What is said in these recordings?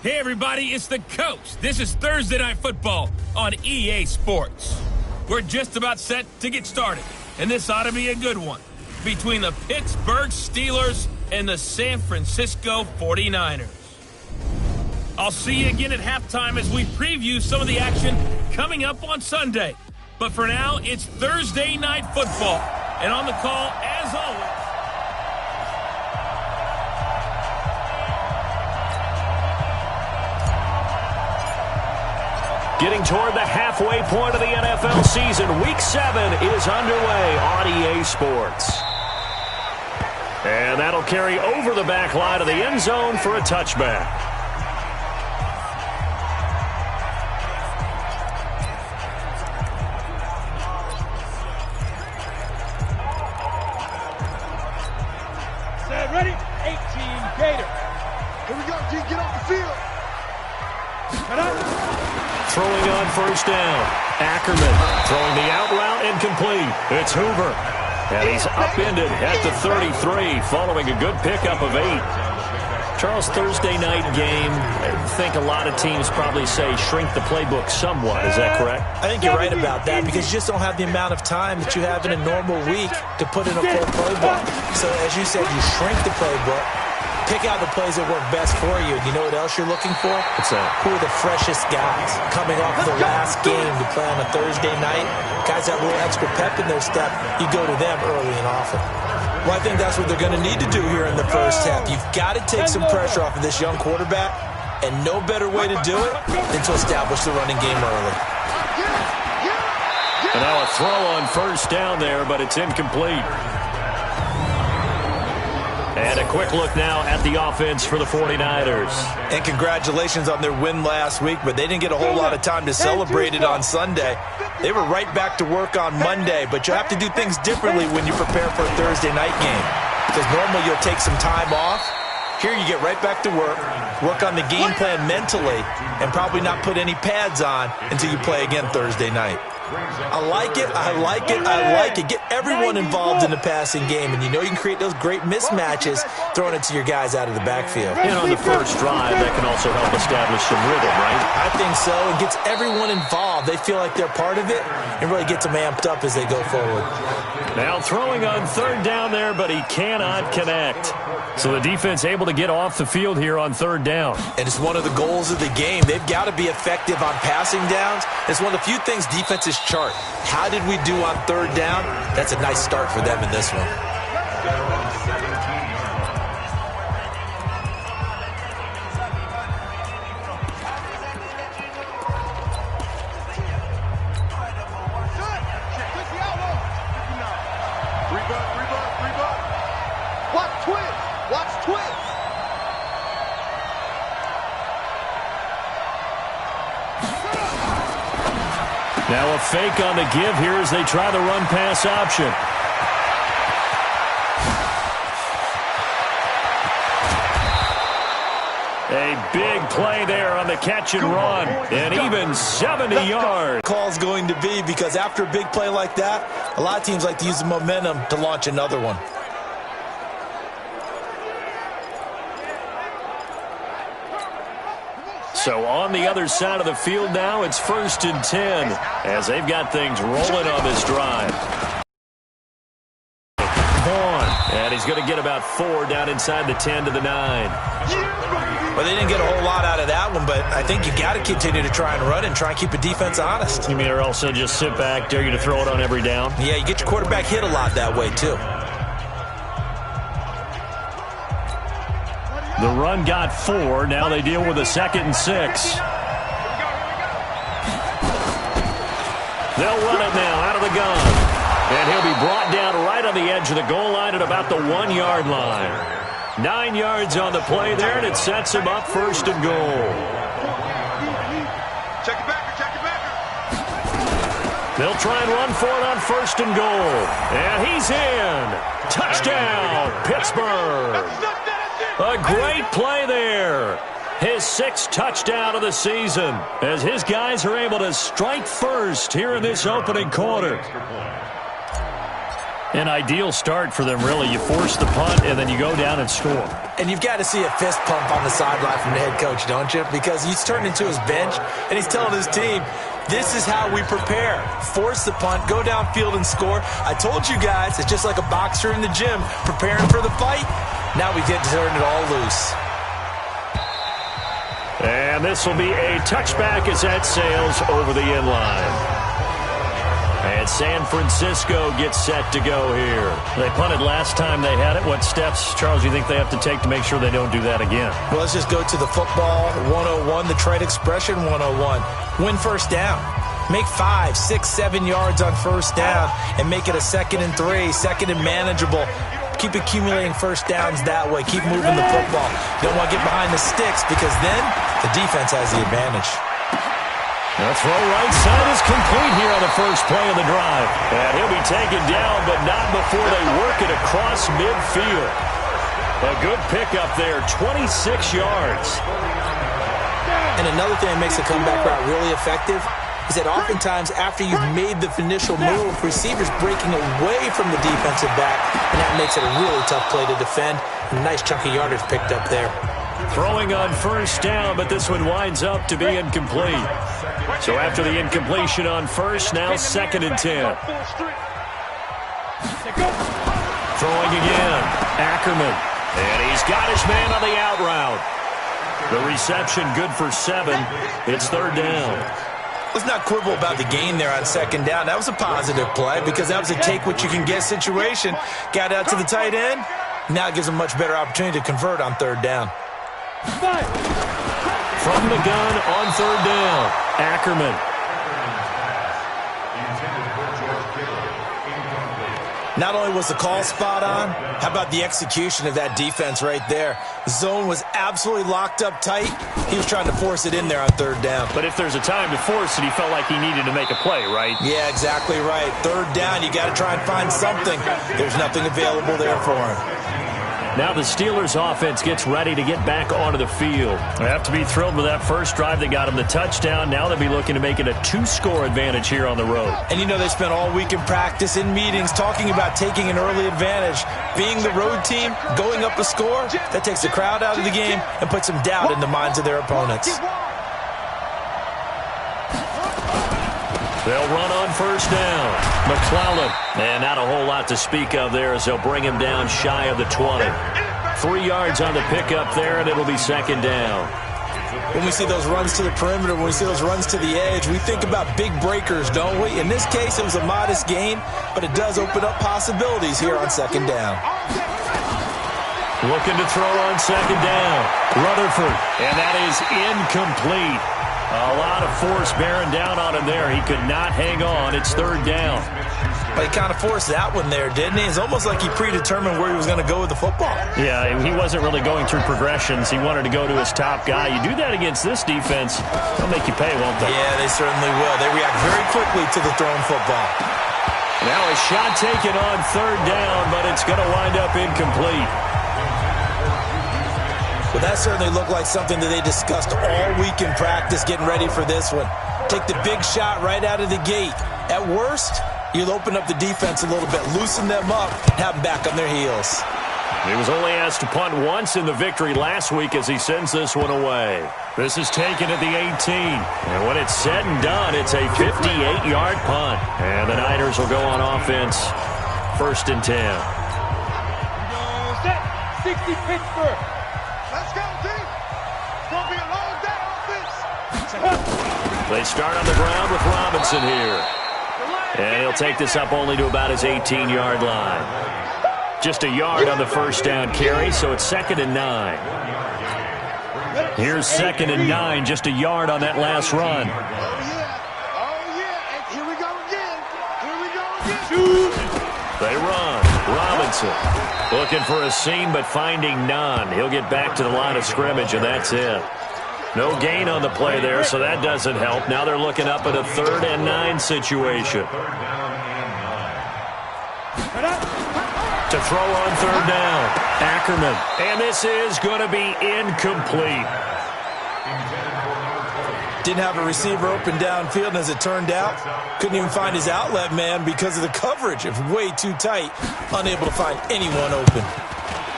Hey everybody, it's the coach. This is Thursday Night Football on EA Sports. We're just about set to get started, and this ought to be a good one between the Pittsburgh Steelers and the San Francisco 49ers. I'll see you again at halftime as we preview some of the action coming up on Sunday. But for now, it's Thursday Night Football, and on the call, as always, getting toward the halfway point of the NFL season, Week 7 is underway on EA Sports. And that'll carry over the back line of the end zone for a touchback. Set, ready? 18 Gator. Here we go, G. Get off the field. Cut up. Throwing on first down. Ackerman throwing the out route incomplete. It's Hoover. And he's upended at the 33 following a good pickup of 8. Charles, Thursday night game, I think a lot of teams probably say shrink the playbook somewhat. Is that correct? I think you're right about that because you just don't have the amount of time that you have in a normal week to put in a full playbook. So as you said, you shrink the playbook. Pick out the plays that work best for you. You know what else you're looking for? What's that? Who are the freshest guys coming off the last game to play on a Thursday night? Guys that have a little extra pep in their step, you go to them early and often. Well, I think that's what they're going to need to do here in the first half. You've got to take some pressure off of this young quarterback, and no better way to do it than to establish the running game early. And now a throw on first down there, but it's incomplete. And a quick look now at the offense for the 49ers. And congratulations on their win last week, but they didn't get a whole lot of time to celebrate it on Sunday. They were right back to work on Monday, but you have to do things differently when you prepare for a Thursday night game. Because normally you'll take some time off. Here you get right back to work on the game plan mentally, and probably not put any pads on until you play again Thursday night. I like it, I like it, I like it. Get everyone involved in the passing game, and you know you can create those great mismatches throwing it to your guys out of the backfield. And on the first drive, that can also help establish some rhythm, right? I think so. It gets everyone involved. They feel like they're part of it and really gets them amped up as they go forward. Now throwing on third down there, but he cannot connect. So the defense able to get off the field here on third down. And it's one of the goals of the game. They've got to be effective on passing downs. It's one of the few things defenses chart. How did we do on third down? That's a nice start for them in this one. Now a fake on the give here as they try the run-pass option. A big play there on the catch and run, and even 70 yards. Call's going to be because after a big play like that, a lot of teams like to use the momentum to launch another one. So on the other side of the field now, it's 1st and 10 as they've got things rolling on this drive. And he's going to get about 4 down inside the 10 to the 9. Well, they didn't get a whole lot out of that one, but I think you got to continue to try and run and try and keep the defense honest. You mean or also just sit back, dare you to throw it on every down? Yeah, you get your quarterback hit a lot that way, too. The run got 4. Now they deal with a 2nd and 6. They'll run it now out of the gun. And he'll be brought down right on the edge of the goal line at about the 1-yard line. 9 yards on the play there, and it sets him up 1st and goal. Check it back, check it back. They'll try and run for it on 1st and goal. And he's in. Touchdown, Pittsburgh. A great play there. His 6th touchdown of the season as his guys are able to strike first here in this opening quarter. An ideal start for them, really. You force the punt, and then you go down and score. And you've got to see a fist pump on the sideline from the head coach, don't you? Because he's turned into his bench, and he's telling his team, this is how we prepare. Force the punt, go downfield and score. I told you guys, it's just like a boxer in the gym preparing for the fight. Now we get to turn it all loose. And this will be a touchback as that sails over the end line. And San Francisco gets set to go here. They punted last time they had it. What steps, Charles, do you think they have to take to make sure they don't do that again? Well, let's just go to the football 101, the trade expression 101. Win first down. Make 5, 6, 7 yards on first down and make it a 2nd and 3, 2nd and manageable. Keep accumulating first downs that way. Keep moving the football. You don't want to get behind the sticks because then the defense has the advantage. The throw right side is complete here on the first play of the drive. And he'll be taken down, but not before they work it across midfield. A good pickup there, 26 yards. And another thing that makes the comeback route really effective is that oftentimes after you've made the initial move, receivers breaking away from the defensive back, and that makes it a really tough play to defend. A nice chunk of yardage picked up there. Throwing on first down, but this one winds up to be incomplete. So after the incompletion on first, now 2nd and 10. Throwing again, Ackerman. And he's got his man on the out route. The reception good for 7. It's 3rd down. Let's not quibble about the gain there on 2nd down. That was a positive play because that was a take-what-you-can-get situation. Got out to the tight end. Now it gives them a much better opportunity to convert on 3rd down. From the gun on 3rd down, Ackerman. Not only was the call spot on, how about the execution of that defense right there? The zone was absolutely locked up tight. He was trying to force it in there on 3rd down. But if there's a time to force it, he felt like he needed to make a play, right? Yeah, exactly right. 3rd down, you got to try and find something. There's nothing available there for him. Now the Steelers offense gets ready to get back onto the field. They have to be thrilled with that first drive that got them the touchdown. Now they'll be looking to make it a 2-score advantage here on the road. And you know they spent all week in practice, in meetings, talking about taking an early advantage. Being the road team, going up a score, that takes the crowd out of the game and puts some doubt in the minds of their opponents. They'll run on first down. McClellan. And not a whole lot to speak of there as they'll bring him down shy of the 20. 3 yards on the pickup there, and it'll be 2nd down. When we see those runs to the perimeter, when we see those runs to the edge, we think about big breakers, don't we? In this case, it was a modest gain, but it does open up possibilities here on 2nd down. Looking to throw on 2nd down. Rutherford. And that is incomplete. A lot of force bearing down on him there. He could not hang on. It's 3rd down. But he kind of forced that one there, didn't he? It's almost like he predetermined where he was going to go with the football. Yeah, he wasn't really going through progressions. He wanted to go to his top guy. You do that against this defense, they'll make you pay, won't they? Yeah, they certainly will. They react very quickly to the thrown football. Now a shot taken on 3rd down, but it's going to wind up incomplete. Well, that certainly looked like something that they discussed all week in practice getting ready for this one. Take the big shot right out of the gate. At worst, you'll open up the defense a little bit, loosen them up, and have them back on their heels. He was only asked to punt once in the victory last week as he sends this one away. This is taken at the 18. And when it's said and done, it's a 58-yard punt. And the Niners will go on offense, 1st and 10. Set, 60 Pittsburgh. Let's go, team. It's going to be a long day on this. They start on the ground with Robinson here. And he'll take this up only to about his 18-yard line. Just a yard on the first down carry, so it's 2nd and 9. Here's 2nd and 9, just a yard on that last run. Oh, yeah. And here we go again. Here we go again. They run. Robinson looking for a seam, but finding none. He'll get back to the line of scrimmage, and that's it. No gain on the play there, so that doesn't help. Now they're looking up at a 3rd and 9 situation. To throw on 3rd down, Ackerman. And this is going to be incomplete. Didn't have a receiver open downfield, and as it turned out, couldn't even find his outlet man because of the coverage. It was way too tight, unable to find anyone open.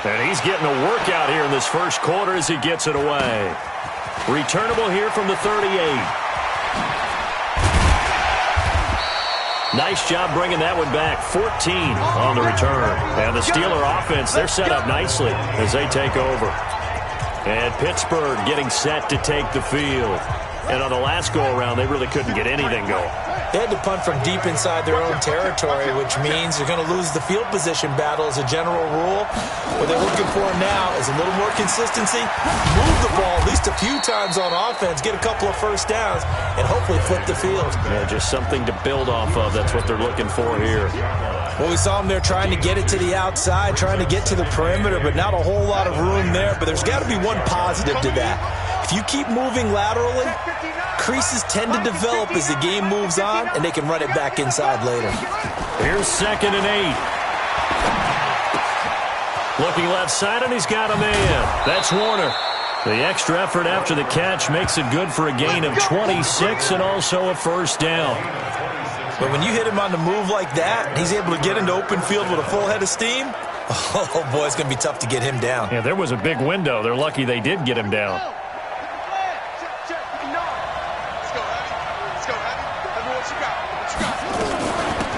And he's getting a workout here in this first quarter as he gets it away. Returnable here from the 38. Nice job bringing that one back. 14 on the return. And the Steeler offense, they're set up nicely as they take over. And Pittsburgh getting set to take the field. And on the last go-around, they really couldn't get anything going. They had to punt from deep inside their own territory, which means they're going to lose the field position battle as a general rule. What they're looking for now is a little more consistency, move the ball at least a few times on offense, get a couple of first downs, and hopefully flip the field. Yeah, just something to build off of. That's what they're looking for here. Well, we saw them there trying to get it to the outside, trying to get to the perimeter, but not a whole lot of room there. But there's got to be one positive to that. If you keep moving laterally, creases tend to develop as the game moves on, and they can run it back inside later. Here's 2nd and 8. Looking left side, and he's got a man. That's Warner. The extra effort after the catch makes it good for a gain of 26 and also a first down. But when you hit him on the move like that, he's able to get into open field with a full head of steam. Oh, boy, it's going to be tough to get him down. Yeah, there was a big window. They're lucky they did get him down.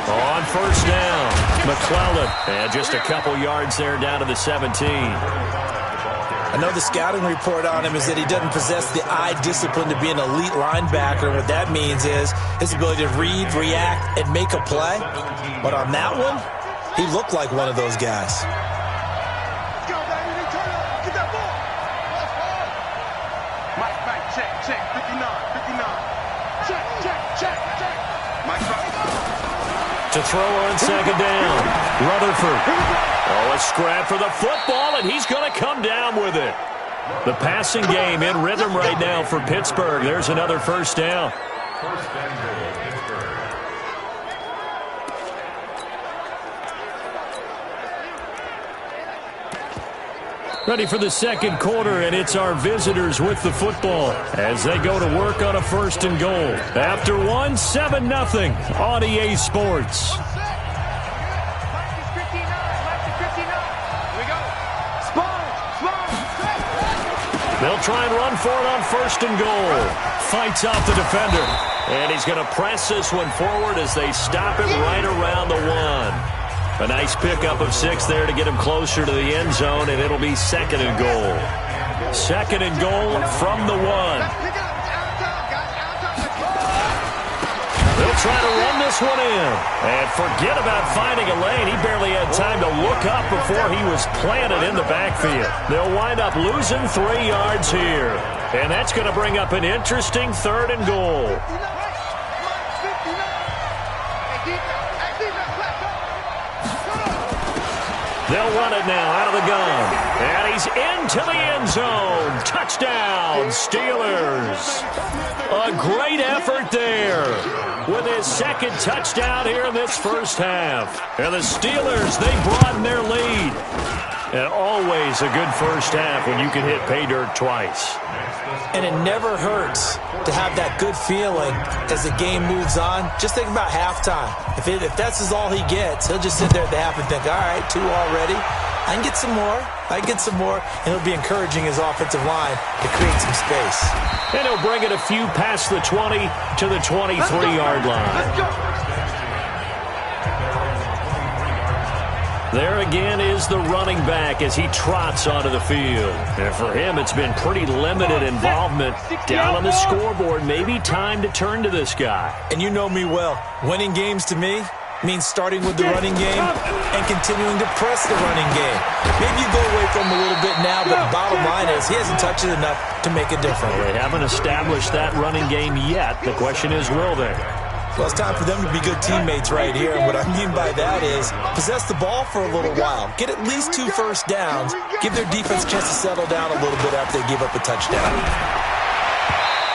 On first down, McClellan. And just a couple yards there down to the 17. I know the scouting report on him is that he doesn't possess the eye discipline to be an elite linebacker. What that means is his ability to read, react, and make a play. But on that one, he looked like one of those guys. Let's go, baby. Turn up. Get that ball. Mike, check. 59. Check. Mike, to throw on 2nd down. Rutherford. Oh, a scrap for the football, and he's going to come down with it. The passing game in rhythm right now for Pittsburgh. There's another first down. Ready for the second quarter, and it's our visitors with the football as they go to work on a 1st and goal. After 7-0 on EA Sports. They'll try and run for it on 1st and goal. Fights off the defender, and he's going to press this one forward as they stop him right around the 1. A nice pickup of 6 there to get him closer to the end zone, and it'll be 2nd and goal. 2nd and goal from the 1. They'll try to run this one in. And forget about finding a lane. He barely had time to look up before he was planted in the backfield. They'll wind up losing 3 yards here. And that's going to bring up an interesting 3rd and goal. They'll run it now out of the gun. And he's into the end zone. Touchdown, Steelers. A great effort there with his 2nd touchdown here in this first half. And the Steelers, they broaden their lead. And always a good first half when you can hit pay dirt twice. And it never hurts to have that good feeling as the game moves on. Just think about halftime. If that's all he gets, he'll just sit there at the half and think, all right, 2 already. I can get some more. And he'll be encouraging his offensive line to create some space. And he'll bring it a few past the 20 to the 23-yard line. Let's go. There again is the running back as he trots onto the field. And for him, it's been pretty limited involvement. Down on the scoreboard, maybe time to turn to this guy. And you know me well. Winning games to me means starting with the running game and continuing to press the running game. Maybe you go away from him a little bit now, but the bottom line is he hasn't touched it enough to make a difference. They haven't established that running game yet. The question is, will they? Well, it's time for them to be good teammates right here. And what I mean by that is possess the ball for a little while. Get at least 2 first downs. Give their defense a chance to settle down a little bit after they give up a touchdown.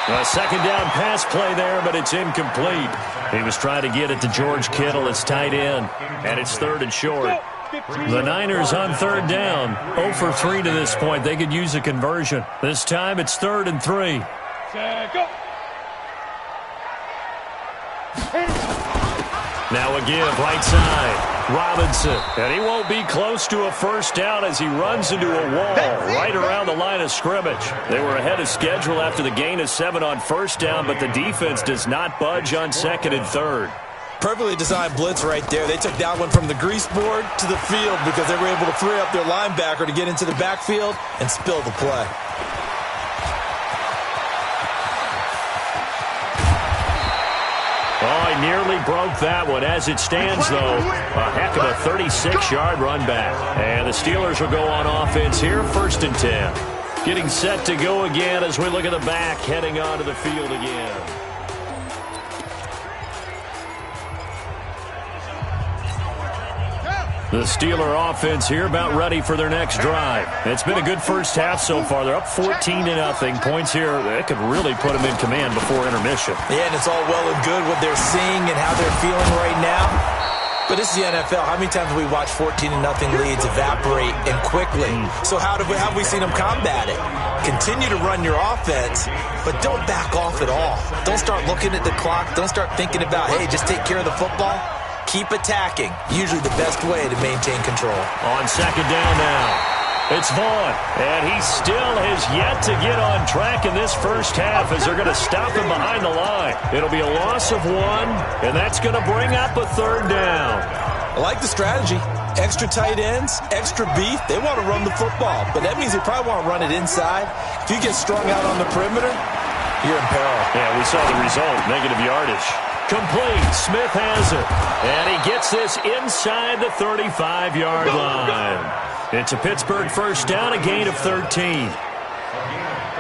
A 2nd down pass play there, but it's incomplete. He was trying to get it to George Kittle. It's tight end, and it's 3rd and short. The Niners on 3rd down. 0 for 3 to this point. They could use a conversion. This time it's 3rd and 3. Go. Now a give, right side. Robinson, and he won't be close to a first down as he runs into a wall right around the line of scrimmage. They were ahead of schedule after the gain of 7 on first down, but the defense does not budge on second and third. Perfectly designed blitz right there. They took that one from the grease board to the field because they were able to free up their linebacker to get into the backfield and spill the play. Oh, he nearly broke that one. As it stands, though, a heck of a 36-yard run back. And the Steelers will go on offense here, 1st and 10. Getting set to go again as we look at the back, heading onto the field again. The Steeler offense here about ready for their next drive. It's been a good first half so far. They're up 14-0. Points here that could really put them in command before intermission. Yeah, and it's all well and good what they're seeing and how they're feeling right now. But this is the NFL. How many times have we watched 14-0 leads evaporate and quickly? So how have we seen them combat it? Continue to run your offense, but don't back off at all. Don't start looking at the clock. Don't start thinking about, hey, just take care of the football. Keep attacking. Usually the best way to maintain control. On second down now, it's Vaughn. And he still has yet to get on track in this first half as they're going to stop him behind the line. It'll be a loss of 1, and that's going to bring up a 3rd down. I like the strategy. Extra tight ends, extra beef. They want to run the football, but that means they probably want to run it inside. If you get strung out on the perimeter, you're in peril. Yeah, we saw the result, negative yardage. Complete. Smith has it. And he gets this inside the 35-yard line. It's a Pittsburgh first down, a gain of 13.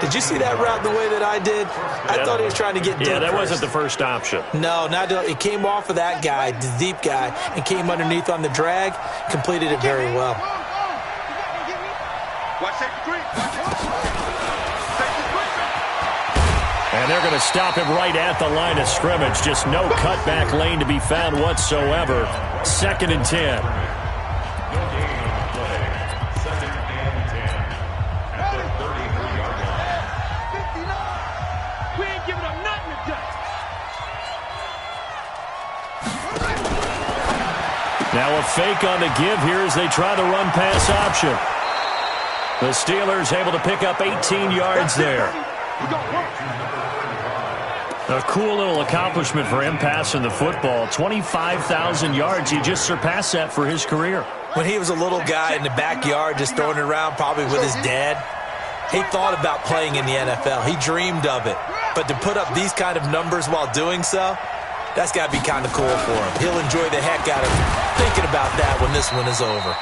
Did you see that route the way that I did? I thought he was trying to get deep. Yeah, that wasn't the first option. No, it came off of that guy, the deep guy, and came underneath on the drag. Completed it very well. And they're going to stop him right at the line of scrimmage. Just no cutback lane to be found whatsoever. 2nd and 10. We ain't giving up nothing today. Now a fake on the give here as they try the run-pass option. The Steelers able to pick up 18 yards there. A cool little accomplishment for him passing the football. 25,000 yards. He just surpassed that for his career. When he was a little guy in the backyard just throwing it around probably with his dad, he thought about playing in the NFL. He dreamed of it. But to put up these kind of numbers while doing so, that's got to be kind of cool for him. He'll enjoy the heck out of thinking about that when this one is over.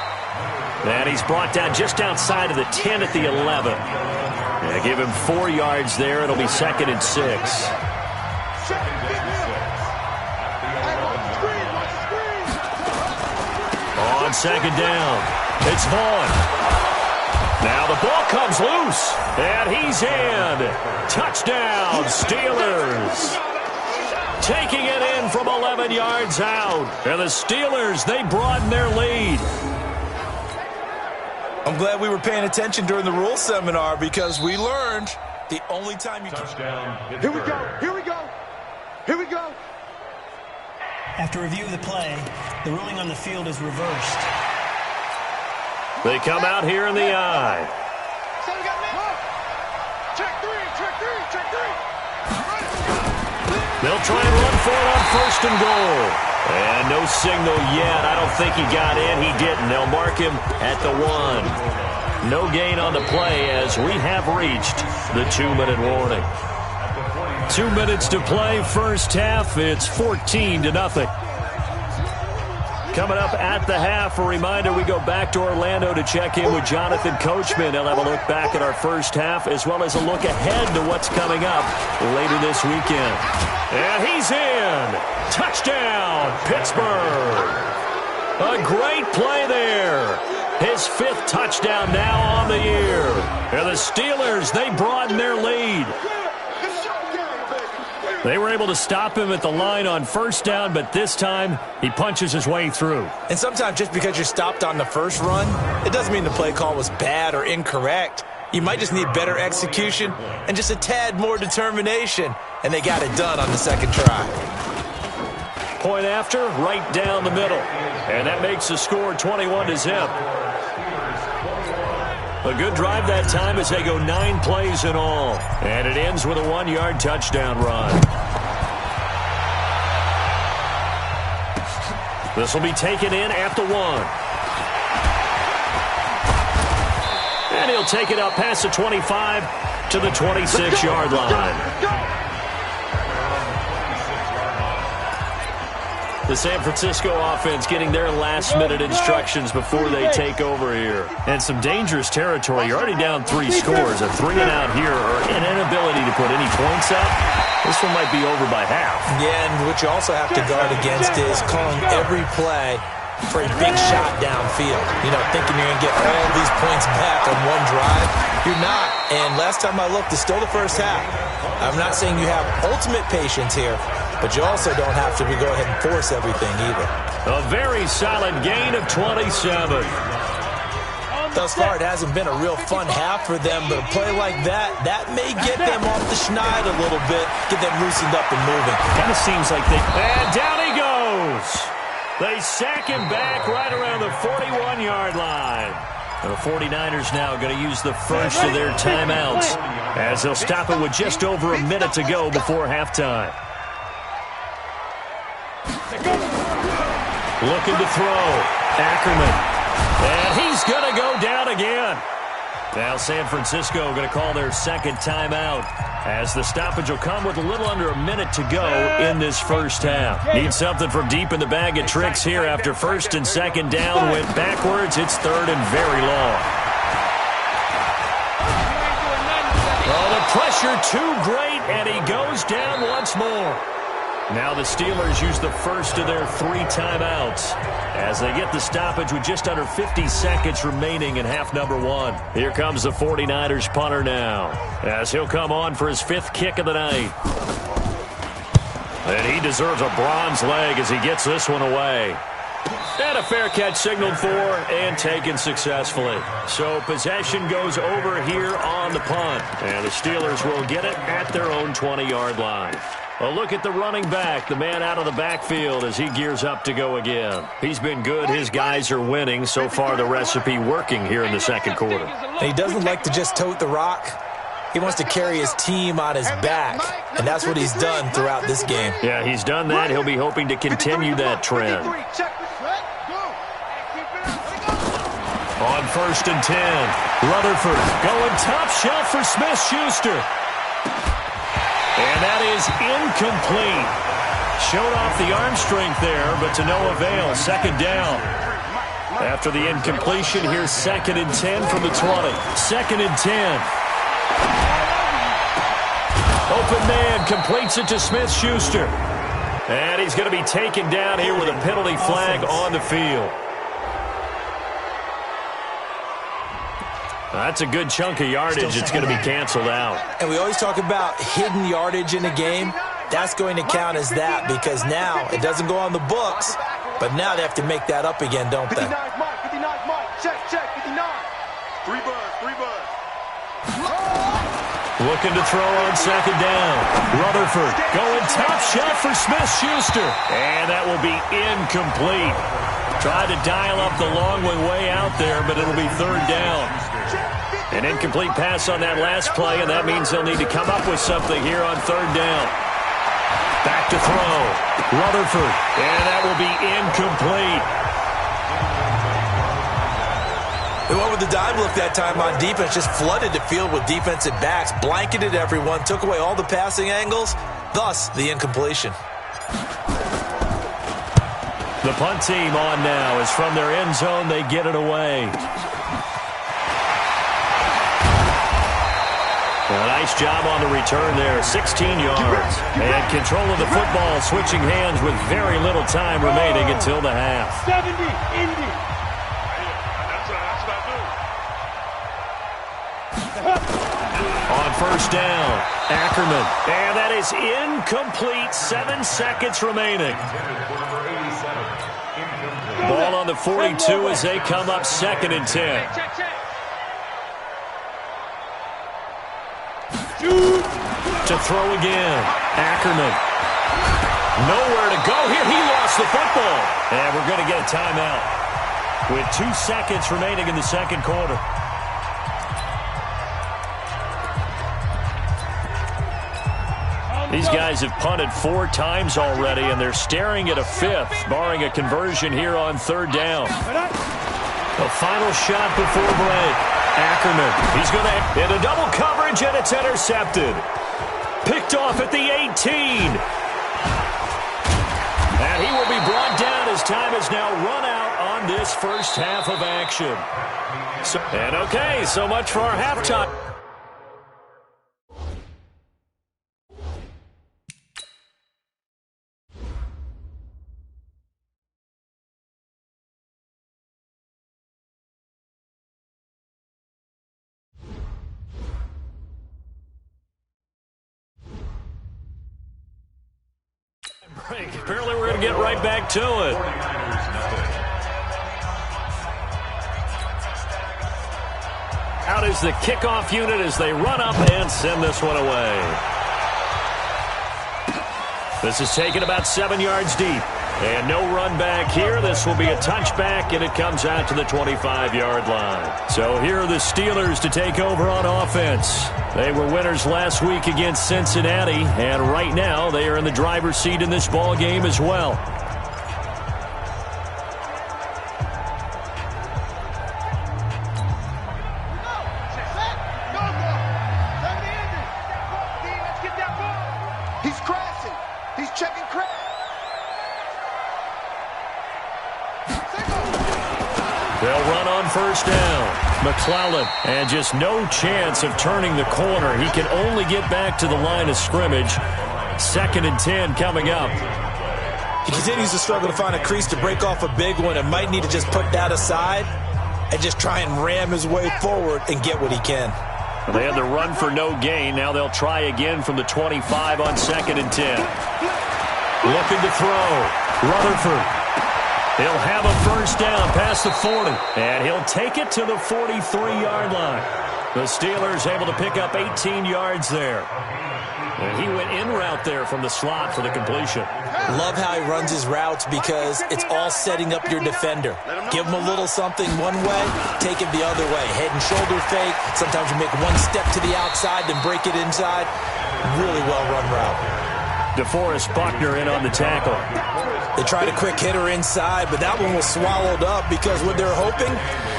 And he's brought down just outside of the 10 at the 11. Yeah, give him 4 yards there. It'll be 2nd and 6. On second down, it's Vaughn. Now the ball comes loose, and he's in. Touchdown, Steelers. Taking it in from 11 yards out. And the Steelers, they broaden their lead. I'm glad we were paying attention during the rules seminar because we learned the only time you can... Here we go. Here we go. Here we go. After review of the play, the ruling on the field is reversed. They come out here in the eye. So we got check three. They'll try and run for it on 1st and goal. And no signal yet. I don't think he got in. He didn't. They'll mark him at the 1. No gain on the play as we have reached the 2-minute warning. 2 minutes to play, first half. It's 14-0. Coming up at the half, a reminder, we go back to Orlando to check in with Jonathan Coachman. He'll have a look back at our first half as well as a look ahead to what's coming up later this weekend. And he's in. Touchdown, Pittsburgh. A great play there. His 5th touchdown now on the year. And the Steelers, they broaden their lead. They were able to stop him at the line on 1st down, but this time he punches his way through. And sometimes just because you're stopped on the first run, it doesn't mean the play call was bad or incorrect. You might just need better execution and just a tad more determination, and they got it done on the 2nd try. point after, right down the middle. And that makes the score 21-0. A good drive that time as they go 9 plays in all. And it ends with a 1-yard touchdown run. This will be taken in at the 1. And he'll take it up past the 25 to the 26-yard line. The San Francisco offense getting their last-minute instructions before they take over here. And some dangerous territory. You're already down 3 scores. A 3-and-out here or an inability to put any points up. This one might be over by half. Yeah, and what you also have to guard against is calling every play for a big shot downfield. You know, thinking you're going to get all these points back on one drive. You're not. And last time I looked, it's still the first half. I'm not saying you have ultimate patience here, but you also don't have to go ahead and force everything either. A very solid gain of 27. Thus far, it hasn't been a real fun half for them, but a play like that may get them off the schneid a little bit, get them loosened up and moving. Kind of seems like they... And down he goes! They sack him back right around the 41-yard line. The 49ers now going to use the first of their timeouts as they'll stop it with just over a minute to go before halftime. Looking to throw. Ackerman. And he's going to go down again. Now San Francisco going to call their second timeout as the stoppage will come with a little under a minute to go in this first half. Need something from deep in the bag of tricks here after first and second down went backwards. It's third and very long. Oh, the pressure too great, and he goes down once more. Now the Steelers use the first of their 3 timeouts as they get the stoppage with just under 50 seconds remaining in half number 1. Here comes the 49ers punter now as he'll come on for his 5th kick of the night. And he deserves a bronze leg as he gets this one away. And a fair catch signaled for and taken successfully. So possession goes over here on the punt. And the Steelers will get it at their own 20-yard line. A look at the running back, the man out of the backfield as he gears up to go again. He's been good. His guys are winning. So far, the recipe working here in the second quarter. And he doesn't like to just tote the rock. He wants to carry his team on his back, and that's what he's done throughout this game. Yeah, he's done that. He'll be hoping to continue that trend. On first and 10, Rutherford going top shelf for Smith-Schuster. And that is incomplete. Showed off the arm strength there, but to no avail. Second down. After the incompletion, here's second and 10 from the 20. Second and 10. Open man completes it to Smith-Schuster. And he's going to be taken down here with a penalty flag on the field. That's a good chunk of yardage. It's going to be canceled out. And we always talk about hidden yardage in a game. That's going to count as that because now it doesn't go on the books, but now they have to make that up again, don't they? 59 Mike. Check, 59. 3 buds. Looking to throw on second down. Rutherford going top shot for Smith-Schuster. And that will be incomplete. Tried to dial up the long one way out there, but it'll be third down. An incomplete pass on that last play, and that means they'll need to come up with something here on third down. Back to throw. Rutherford, and that will be incomplete. They went with the dime look that time on defense, just flooded the field with defensive backs, blanketed everyone, took away all the passing angles, thus the incompletion. The punt team on now is from their end zone. They get it away. A nice job on the return there, 16 yards. And control of the football, switching hands with very little time remaining until the half. 70, Indy. On first down, Ackerman. And that is incomplete, 7 seconds remaining. Ball on the 42 as they come up second and 10. To throw again, Ackerman. Nowhere to go here. He lost the football. And we're going to get a timeout with 2 seconds remaining in the second quarter. These guys have punted 4 times already, and they're staring at a 5th, barring a conversion here on 3rd down. The final shot before break. Ackerman, he's going to hit a double coverage, and it's intercepted. Picked off at the 18. And he will be brought down as time has now run out on this first half of action. So much for our halftime. Apparently we're going to get right back to it. Out is the kickoff unit as they run up and send this one away. This is taken about 7 yards deep. And no run back here. This will be a touchback, and it comes out to the 25-yard line. So here are the Steelers to take over on offense. They were winners last week against Cincinnati, and right now they are in the driver's seat in this ball game as well. He's crashing. He's checking crash. They'll run on first down. McClellan, and just no chance of turning the corner. He can only get back to the line of scrimmage. 2nd and 10 coming up. He continues to struggle to find a crease to break off a big one and might need to just put that aside and just try and ram his way forward and get what he can. They had the run for no gain. Now they'll try again from the 25 on 2nd and 10. Looking to throw. Rutherford. He'll have a first down past the 40, and he'll take it to the 43-yard line. The Steelers able to pick up 18 yards there. And he went in route there from the slot for the completion. Love how he runs his routes because it's all setting up your defender. Give him a little something one way, take it the other way. Head and shoulder fake. Sometimes you make one step to the outside, then break it inside. Really well-run route. DeForest Buckner in on the tackle. They tried a quick hitter inside, but that one was swallowed up because what they're hoping,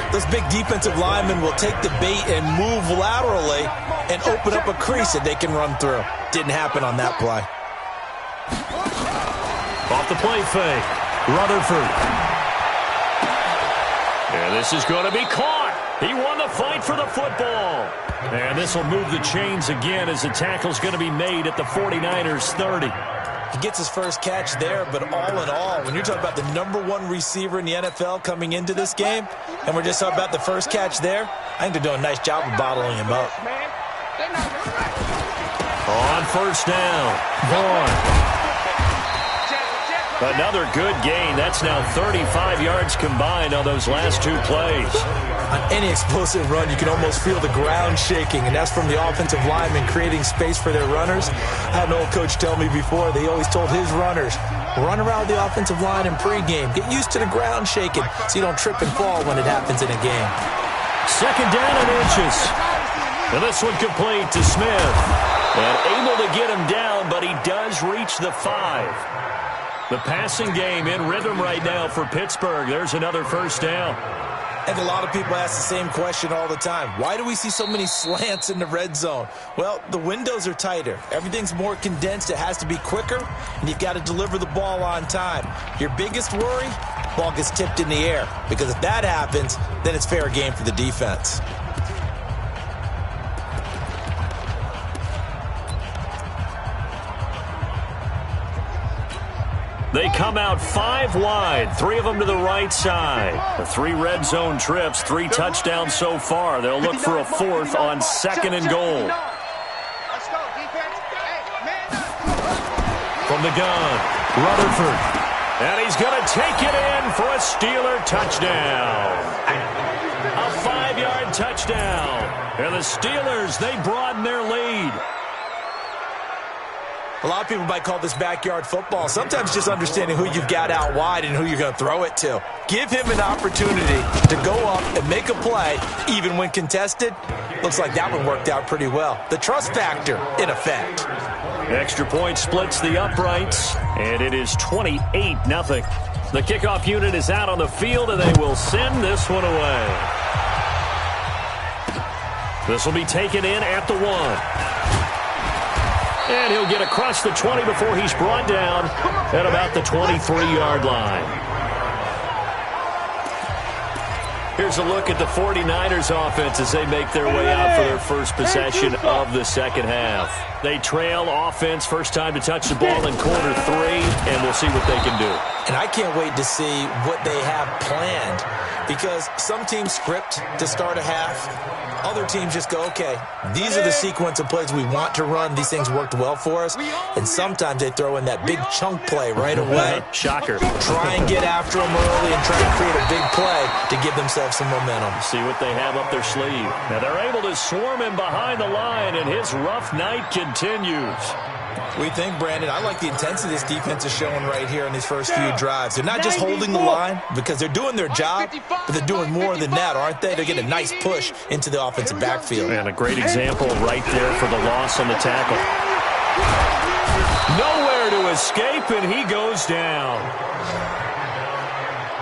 those big defensive linemen will take the bait and move laterally and open up a crease that they can run through. Didn't happen on that play. Off the play fake. Rutherford. And this is going to be caught. He won the fight for the football. And this will move the chains again as the tackle's going to be made at the 49ers 30. He gets his first catch there, but all in all, when you're talking about the #1 receiver in the NFL coming into this game, and we're just talking about the first catch there, I think they're doing a nice job of bottling him up. On first down, Vaughn. Another good gain. That's now 35 yards combined on those last 2 plays. On any explosive run, you can almost feel the ground shaking, and that's from the offensive linemen creating space for their runners. I had an old coach tell me before, they always told his runners, run around the offensive line in pregame. Get used to the ground shaking so you don't trip and fall when it happens in a game. 2nd down and inches. And this one complete to Smith. And able to get him down, but he does reach the 5. The passing game in rhythm right now for Pittsburgh. There's another first down. And a lot of people ask the same question all the time. Why do we see so many slants in the red zone? Well, the windows are tighter. Everything's more condensed. It has to be quicker, and you've got to deliver the ball on time. Your biggest worry, ball gets tipped in the air, because if that happens, then it's fair game for the defense. They come out 5 wide, 3 of them to the right side. The 3 red zone trips, 3 touchdowns so far. They'll look for a 4th on 2nd and goal. From the gun, Rutherford. And he's going to take it in for a Steeler touchdown. A 5-yard touchdown. And the Steelers, they broaden their lead. A lot of people might call this backyard football. Sometimes just understanding who you've got out wide and who you're going to throw it to. Give him an opportunity to go up and make a play, even when contested. Looks like that one worked out pretty well. The trust factor in effect. Extra point splits the uprights, and it is 28-0. The kickoff unit is out on the field, and they will send this one away. This will be taken in at the 1. And he'll get across the 20 before he's brought down at about the 23-yard line. Here's a look at the 49ers offense as they make their way out for their first possession of the second half. They trail offense, first time to touch the ball in quarter 3, and we'll see what they can do. And I can't wait to see what they have planned, because some teams script to start a half. Other teams just go, okay, these are the sequence of plays we want to run. These things worked well for us. And sometimes they throw in that big chunk play right away. Shocker. Try and get after them early and try to create a big play to give themselves some momentum. See what they have up their sleeve. Now they're able to swarm him behind the line, and his rough night continues. We think, Brandon, I like the intensity this defense is showing right here in these first few drives. They're not just holding the line because they're doing their job, but they're doing more than that, aren't they? They're getting a nice push into the offensive backfield. And a great example right there for the loss on the tackle. Nowhere to escape, and he goes down.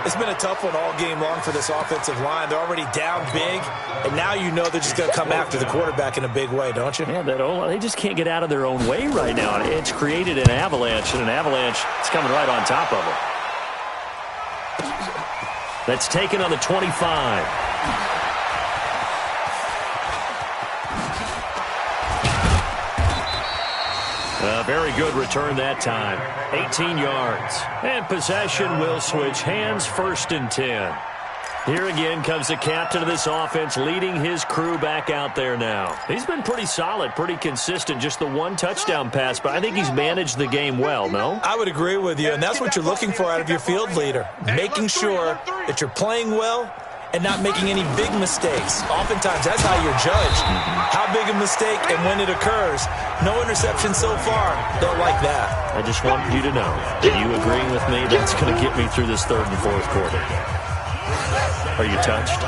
It's been a tough one all game long for this offensive line. They're already down big, and now you know they're just going to come after the quarterback in a big way, don't you? Yeah, they just can't get out of their own way right now. It's created an avalanche, and an avalanche is coming right on top of them. That's taken on the 25. A very good return that time. 18 yards. And possession will switch hands, 1st and 10. Here again comes the captain of this offense, leading his crew back out there now. He's been pretty solid, pretty consistent, just the one touchdown pass, but I think he's managed the game well, no? I would agree with you, and that's what you're looking for out of your field leader, making sure that you're playing well and not making any big mistakes. Oftentimes, that's how you're judged. How big a mistake and when it occurs. No interception so far. Don't like that. I just want you to know that you agreeing with me, that's going to get me through this 3rd and 4th quarter. Are you touched?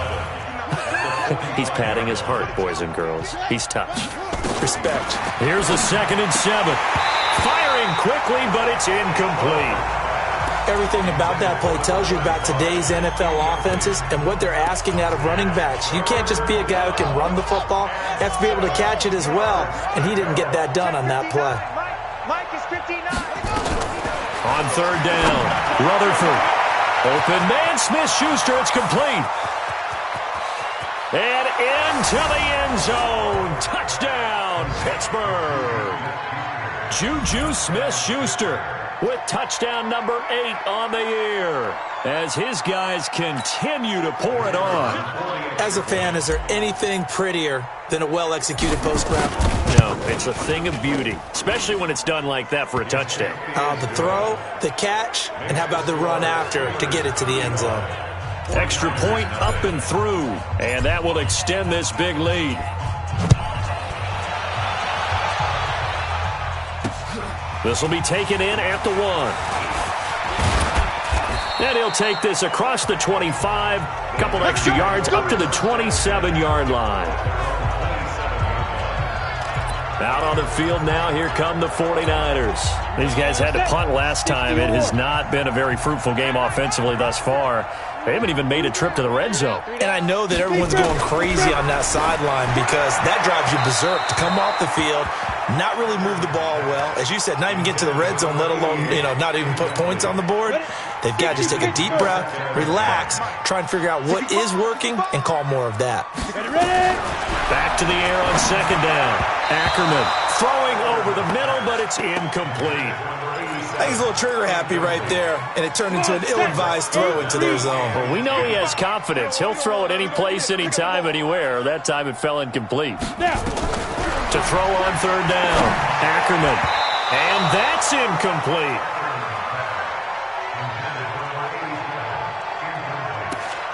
He's patting his heart, boys and girls. He's touched. Respect. Here's a 2nd and 7. Firing quickly, but it's incomplete. Everything about that play tells you about today's NFL offenses and what they're asking out of running backs. You can't just be a guy who can run the football. You have to be able to catch it as well, and he didn't get that done on that play. Mike is 59. On 3rd down, Rutherford. Open man, Smith-Schuster, it's complete. And into the end zone. Touchdown, Pittsburgh. Juju Smith-Schuster with touchdown number 8 on the year as his guys continue to pour it on. As a fan, is there anything prettier than a well-executed post route? No, it's a thing of beauty, especially when it's done like that for a touchdown. The throw, the catch, and how about the run after to get it to the end zone? Extra point up and through, and that will extend this big lead. This will be taken in at the 1. And he'll take this across the 25, a couple extra yards up to the 27-yard line. Out on the field now, here come the 49ers. These guys had to punt last time. It has not been a very fruitful game offensively thus far. They haven't even made a trip to the red zone. And I know that everyone's going crazy on that sideline because that drives you berserk to come off the field, not really move the ball well. As you said, not even get to the red zone, let alone, not even put points on the board. They've got to just take a deep breath, relax, try and figure out what is working, and call more of that. Back to the air on 2nd down. Ackerman throwing over the middle, but it's incomplete. I think he's a little trigger-happy right there, and it turned into an ill-advised throw into their zone. Well, we know he has confidence. He'll throw it any place, anytime, anywhere. That time it fell incomplete. To throw on 3rd down, Ackerman. And that's incomplete.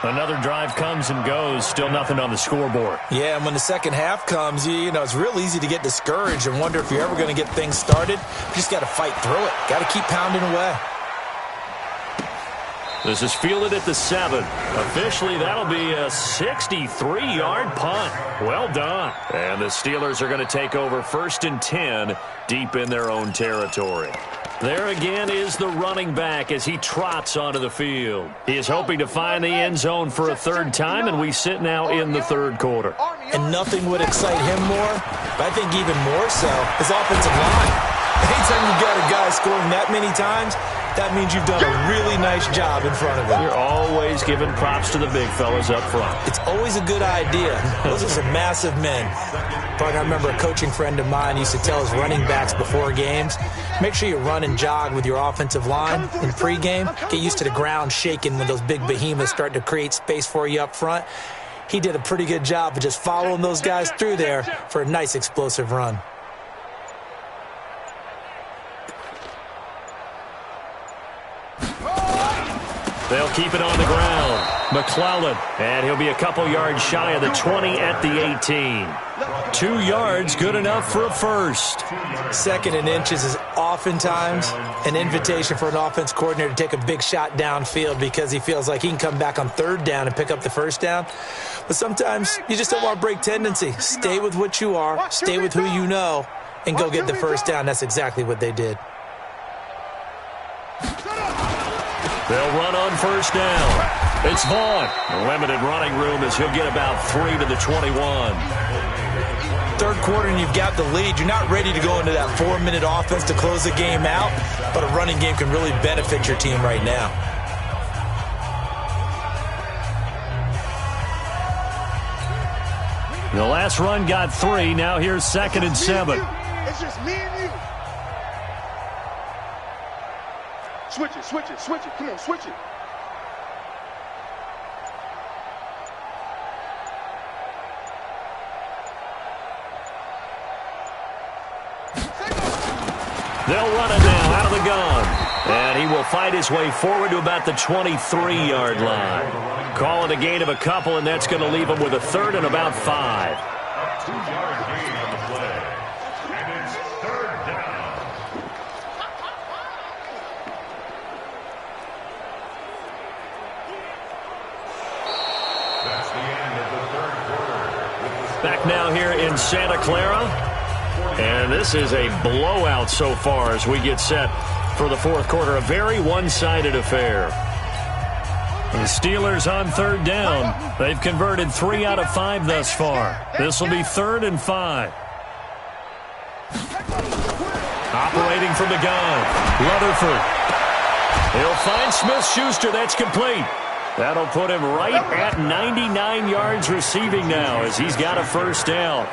Another drive comes and goes. Still nothing on the scoreboard. Yeah, and when the second half comes, you know, it's real easy to get discouraged and wonder if you're ever going to get things started. You just got to fight through it. Got to keep pounding away. This is fielded at the 7. Officially, that'll be a 63-yard punt. Well done. And the Steelers are going to take over 1st and 10 deep in their own territory. There again is the running back as he trots onto the field. He is hoping to find the end zone for a 3rd time, and we sit now in the 3rd quarter. And nothing would excite him more, but I think even more so, his offensive line. Anytime you've got a guy scoring that many times, that means you've done a really nice job in front of him. You're always giving props to the big fellas up front. It's always a good idea. Those are some massive men. But I remember a coaching friend of mine used to tell his running backs before games, make sure you run and jog with your offensive line in pregame. Get used to the ground shaking when those big behemoths start to create space for you up front. He did a pretty good job of just following those guys through there for a nice explosive run. They'll keep it on the ground. McClellan, and he'll be a couple yards shy of the 20 at the 18. 2 yards, good enough for a first. 2nd and inches is oftentimes an invitation for an offense coordinator to take a big shot downfield because he feels like he can come back on 3rd down and pick up the 1st down. But sometimes you just don't want to break tendency. Stay with what you are, stay with who you know, and go get the 1st down. That's exactly what they did. They'll run on 1st down. It's Vaughn. Limited running room as he'll get about 3 to the 21. 3rd quarter and you've got the lead. You're not ready to go into that 4-minute offense to close the game out, but a running game can really benefit your team right now. The last run got 3. Now here's 2nd and 7. It's just me and you. Switch it, switch it, switch it. Come on, switch it. They'll run it now out of the gun. And he will fight his way forward to about the 23-yard line. Call it a gain of a couple, and that's going to leave him with a 3rd and about 5. 2-yard gain on the play. And it's 3rd down. That's the end of the 3rd quarter. Back now here in Santa Clara. And this is a blowout so far as we get set for the 4th quarter. A very one-sided affair. The Steelers on 3rd down. They've converted 3 out of 5 thus far. This will be 3rd and 5. Operating from the gun, Rutherford. He'll find Smith-Schuster. That's complete. That'll put him right at 99 yards receiving now as he's got a 1st down.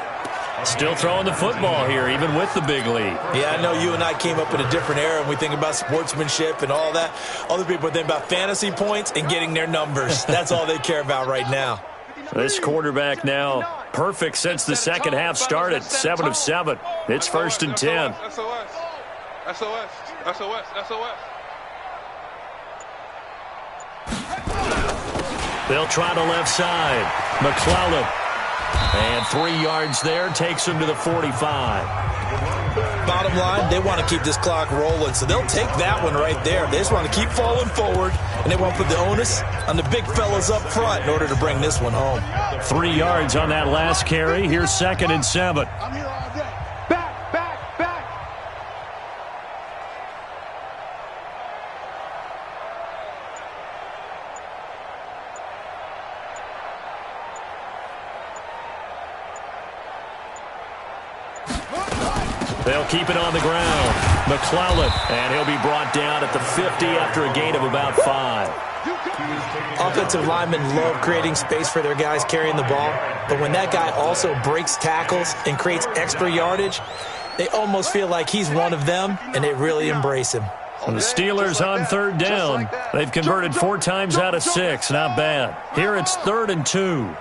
Still throwing the football here, even with the big lead. Yeah, I know you and I came up in a different era, and we think about sportsmanship and all that. Other people think about fantasy points and getting their numbers. That's all they care about right now. This quarterback now perfect since the second half started. 7 of 7. It's 1st and 10. SOS. SOS. SOS. SOS. They'll try the left side. McClellan. And 3 yards there takes him to the 45. Bottom line, they want to keep this clock rolling, so they'll take that one right there. They just want to keep falling forward, and they want to put the onus on the big fellas up front in order to bring this one home. 3 yards on that last carry. Here's 2nd and 7. I'm here all day. Back, back, back. They'll keep it on the ground. McClellan, and he'll be brought down at the 50 after a gain of about 5. Offensive linemen love creating space for their guys carrying the ball, but when that guy also breaks tackles and creates extra yardage, they almost feel like he's one of them, and they really embrace him. And the Steelers on 3rd down. They've converted 4 times out of 6. Not bad. Here it's 3rd and 2.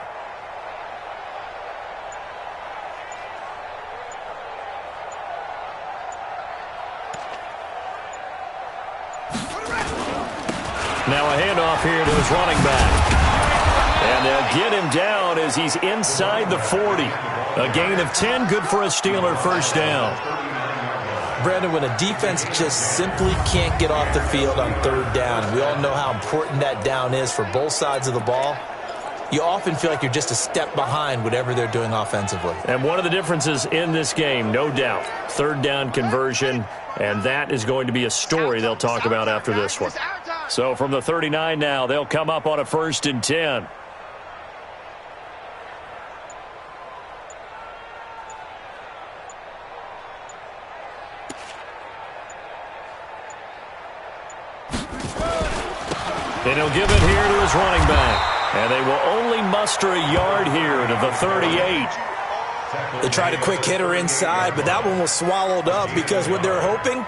Now a handoff here to his running back. And they'll get him down as he's inside the 40. A gain of 10, good for a Steeler first down. Brandon, when a defense just simply can't get off the field on third down, we all know how important that down is for both sides of the ball. You often feel like you're just a step behind whatever they're doing offensively. And one of the differences in this game, no doubt, third down conversion, and that is going to be a story they'll talk about after this one. So from the 39 now, they'll come up on a 1st and 10. And he'll give it here to his running back. And they will only muster a yard here to the 38. They tried a quick hitter inside, but that one was swallowed up because what they're hoping,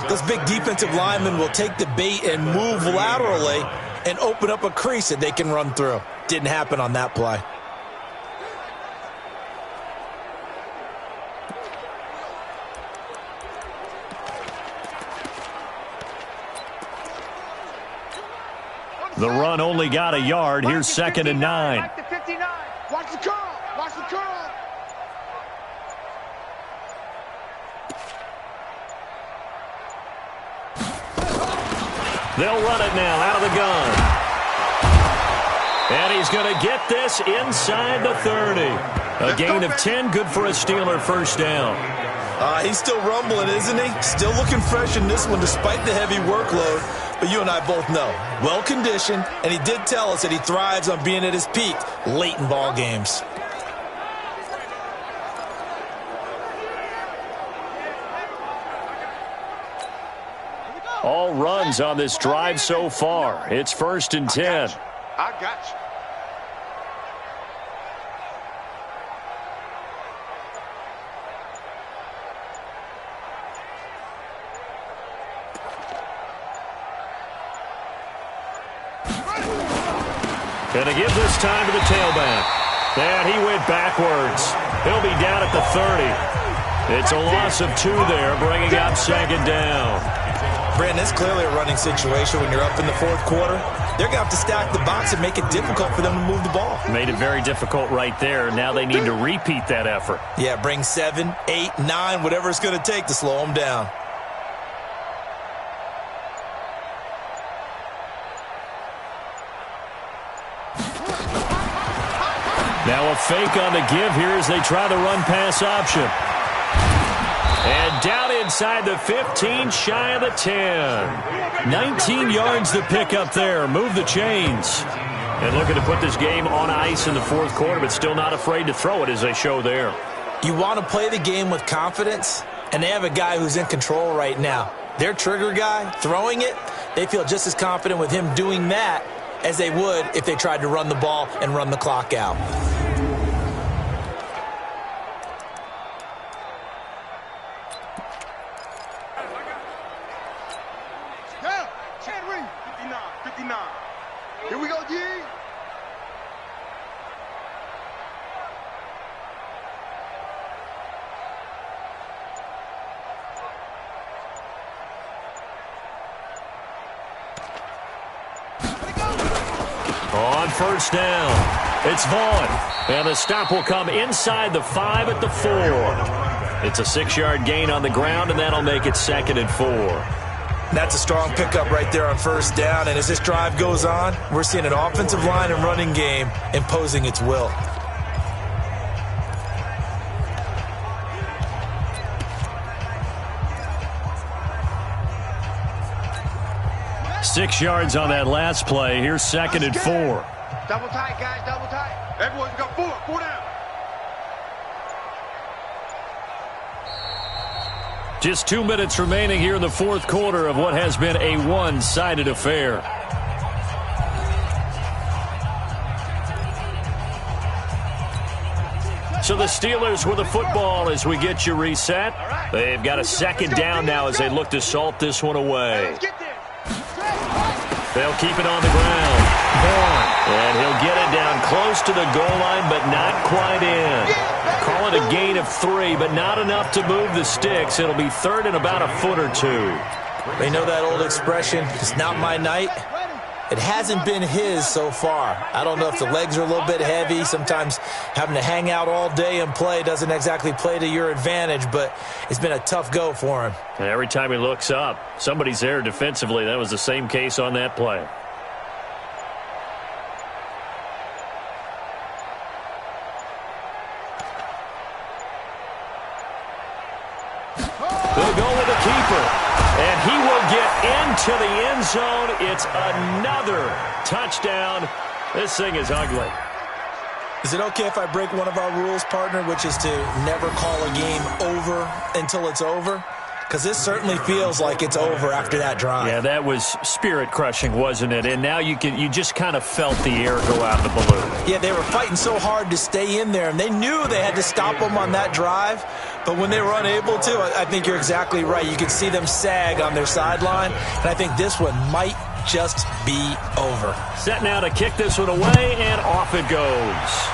those big defensive linemen will take the bait and move laterally and open up a crease that they can run through. Didn't happen on that play. The run only got a yard. Here's 2nd and 9. Watch the 59. Watch the curl. Watch the curl. They'll run it now out of the gun. And he's going to get this inside the 30. A gain of 10, good for a Steeler first down. He's still rumbling, isn't he? Still looking fresh in this one despite the heavy workload. But you and I both know, well-conditioned, and he did tell us that he thrives on being at his peak late in ball games. All runs on this drive so far. It's 1st and 10. I got you. Gonna give this time to the tailback. And he went backwards. He'll be down at the 30. It's a loss of 2 there, bringing up 2nd down. Brandon, it's clearly a running situation when you're up in the 4th quarter. They're going to have to stack the box and make it difficult for them to move the ball. Made it very difficult right there. Now they need to repeat that effort. Yeah, bring 7, 8, 9, whatever it's going to take to slow them down. Now a fake on the give here as they try the run-pass option. And down inside the 15, shy of the 10. 19 yards to pick up there. Move the chains. And looking to put this game on ice in the 4th quarter, but still not afraid to throw it as they show there. You want to play the game with confidence, and they have a guy who's in control right now. Their trigger guy, throwing it, they feel just as confident with him doing that as they would if they tried to run the ball and run the clock out. Here we go, G. On 1st down, it's Vaughn. And the stop will come inside the 5 at the 4. It's a 6-yard gain on the ground, and that'll make it 2nd and 4. That's a strong pickup right there on 1st down, and as this drive goes on, we're seeing an offensive line and running game imposing its will. Six yards on that last play. Here's 2nd and 4. Double tight, guys, double tight. Everyone's got 4 down. Just 2 minutes remaining here in the 4th quarter of what has been a one-sided affair. So the Steelers with the football as we get you reset. They've got a 2nd down now as they look to salt this one away. They'll keep it on the ground. Vaughn. And he'll get it down close to the goal line, but not quite in. Call it a gain of 3, but not enough to move the sticks. It'll be 3rd and about a foot or 2. They know that old expression, it's not my night. It hasn't been his so far. I don't know if the legs are a little bit heavy. Sometimes having to hang out all day and play doesn't exactly play to your advantage, but it's been a tough go for him. And every time he looks up, somebody's there defensively. That was the same case on that play. They'll go with the keeper. And he will get into the end zone. It's another touchdown. This thing is ugly. Is it okay if I break one of our rules, partner, which is to never call a game over until it's over? Because this certainly feels like it's over after that drive. Yeah, that was spirit-crushing, wasn't it? And now you just kind of felt the air go out of the balloon. Yeah, they were fighting so hard to stay in there, and they knew they had to stop them on that drive. But when they were unable to, I think you're exactly right. You could see them sag on their sideline, and I think this one might just be over. Set now to kick this one away, and off it goes.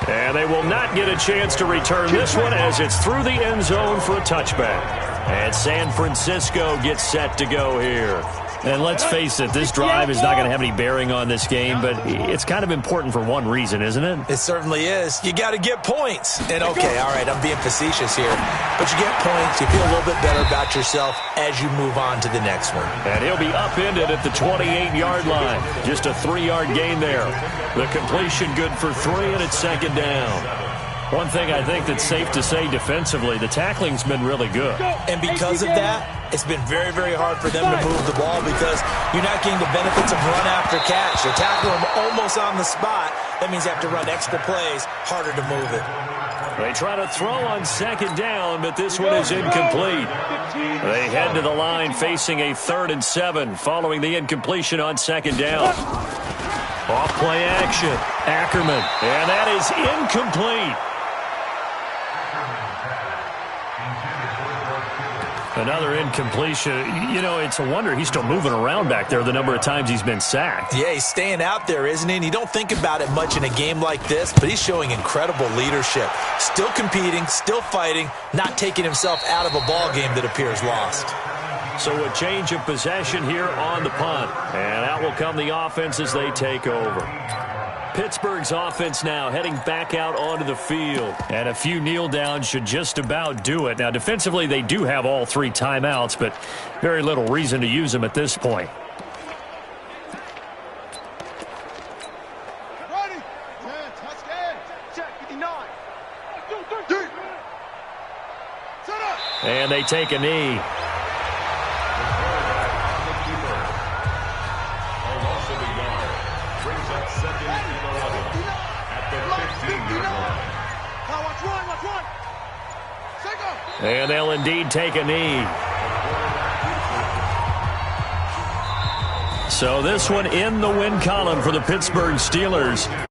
And they will not get a chance to return this one as it's through the end zone for a touchback. And San Francisco gets set to go here. And let's face it, this drive is not going to have any bearing on this game, but it's kind of important for one reason, isn't it? It certainly is. You got to get points. And okay, all right, I'm being facetious here, but you get points, you feel a little bit better about yourself as you move on to the next one. And he'll be upended at the 28-yard line. Just a 3-yard gain there. The completion good for 3, and it's second down. One thing I think that's safe to say defensively, the tackling's been really good. And because of that, it's been very, very hard for them to move the ball because you're not getting the benefits of run after catch. You're tackling them almost on the spot. That means you have to run extra plays, harder to move it. They try to throw on second down, but this one is incomplete. They head to the line facing a 3rd and 7 following the incompletion on second down. Off play action. Ackerman. And that is incomplete. Another incompletion. You know, it's a wonder he's still moving around back there the number of times he's been sacked. Yeah, he's staying out there, isn't he? And you don't think about it much in a game like this, but he's showing incredible leadership. Still competing, still fighting, not taking himself out of a ball game that appears lost. So a change of possession here on the punt. And out will come the offense as they take over. Pittsburgh's offense now heading back out onto the field. And a few kneel downs should just about do it. Now, defensively, they do have all 3 timeouts, but very little reason to use them at this point. Ready. 10, touchdown. Check, 59. 2, 3. Set up. And they take a knee. And they'll indeed take a knee. So this one in the win column for the Pittsburgh Steelers.